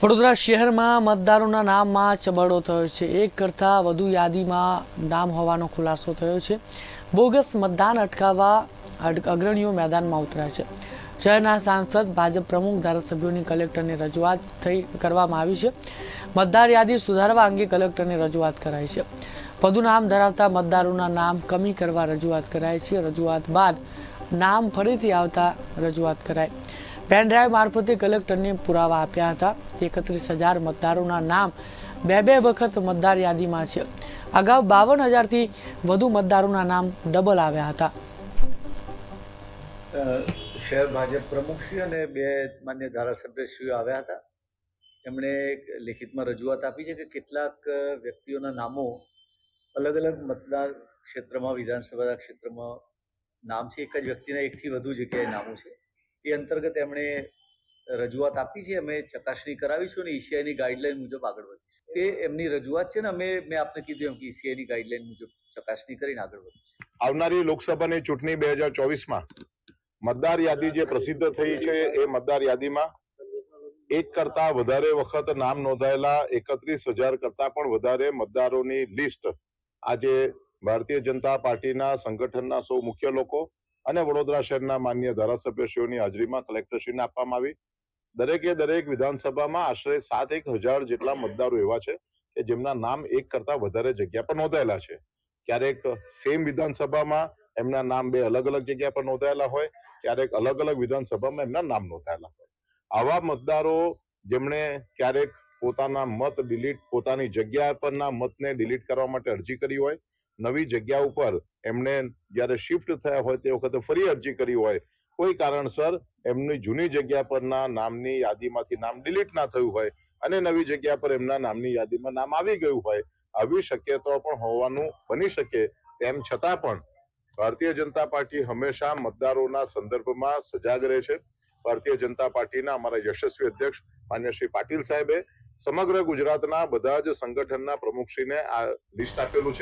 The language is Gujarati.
વડોદરા શહેરમાં મતદારોના નામમાં ચબરડો થયો છે। એક કરતાં વધુ યાદીમાં નામ હોવાનો ખુલાસો થયો છે। બોગસ મતદાન અટકાવવા અગ્રણીઓ મેદાનમાં ઉતર્યા છે। શહેરના સાંસદ, ભાજપ પ્રમુખ, ધારાસભ્યોની કલેક્ટરને રજૂઆત કરવામાં આવી છે। મતદાર યાદી સુધારવા અંગે કલેક્ટરને રજૂઆત કરાઈ છે। વધુ નામ ધરાવતા મતદારોના નામ કમી કરવા રજૂઆત કરાઈ છે। રજૂઆત બાદ નામ ફરીથી આવતા રજૂઆત કરાઈ। પેનડ્રાઈવ મારફતે કલેક્ટરને પુરાવા આપ્યા હતા। 31,000 મતદારોના નામ બે વખત મતદાર યાદીમાં છે। અગાઉ 52,000થી વધુ મતદારોના નામ ડબલ આવ્યા હતા। શહેર ભાજપ પ્રમુખશ્રી અને બે માન્ય ધારાસભ્યશ્રીઓ આવ્યા હતા। એમણે એક લેખિતમાં રજૂઆત આપી છે કે કેટલાક વ્યક્તિઓના નામો અલગ અલગ મતદાર ક્ષેત્રમાં, વિધાનસભા ક્ષેત્રમાં નામ છે, એક જ વ્યક્તિના એકથી વધુ જગ્યાએ નામો છે। એ અંતર્ગત એમણે રજૂઆત આપી છે। અમે ચકાસણી કરાવીશું અને ઈસીઆઈની ગાઈડલાઈન મુજબ આગળ વધીશું। એ એમની રજૂઆત છે ને મેં આપને કીધું એમ કે ઈસીઆઈની ગાઈડલાઈન મુજબ ચકાસણી કરીને આગળ વધીશું। આવનારી લોકસભાની ચૂંટણી 2024માં મતદાર યાદી જે પ્રસિદ્ધ થઈ છે એ મતદાર યાદીમાં એક કરતા વધારે વખત નામ નોંધાયેલા 31,000 કરતા પણ વધારે મતદારોની લિસ્ટ આજે ભારતીય જનતા પાર્ટીના સંગઠનના સૌ મુખ્ય લોકો અને વડોદરા શહેરના માન્ય ધારાસભ્યશ્રીઓની હાજરીમાં કલેક્ટરશ્રીને આપવામાં આવી। દરેક વિધાનસભામાં આશરે 7,000 જેટલા મતદારો એવા છે કે જેમના નામ એક કરતા વધારે જગ્યા પર નોંધાયેલા છે। ક્યારેક સેમ વિધાનસભામાં એમના નામ બે અલગ અલગ જગ્યા પર નોંધાયેલા હોય, ક્યારેક અલગ અલગ વિધાનસભામાં એમના નામ નોંધાયેલા હોય। આવા મતદારો જેમણે ક્યારેક પોતાની જગ્યા પરના મતને ડિલીટ કરવા માટે અરજી કરી હોય, નવી જગ્યા ઉપર એમણે જ્યારે શિફ્ટ થયા હોય તે વખતે ફરી અરજી કરી હોય, કોઈ કારણસર એમની જૂની જગ્યા પરના નામની યાદીમાંથી નામ ડિલીટ ના થયું હોય અને નવી જગ્યા પર એમના નામની યાદીમાં નામ આવી ગયું હોય, આવી શક્યતાઓ પણ હોવાનું બની શકે। તેમ છતાં પણ ભારતીય જનતા પાર્ટી હંમેશા મતદારોના સંદર્ભમાં સજાગ રહે છે। ભારતીય જનતા પાર્ટીના અમારા યશસ્વી અધ્યક્ષ માન્ય શ્રી પાટીલ સાહેબે સમગ્ર ગુજરાતના બધા જ સંગઠનના પ્રમુખશ્રીને આ લિસ્ટ આપેલું છે।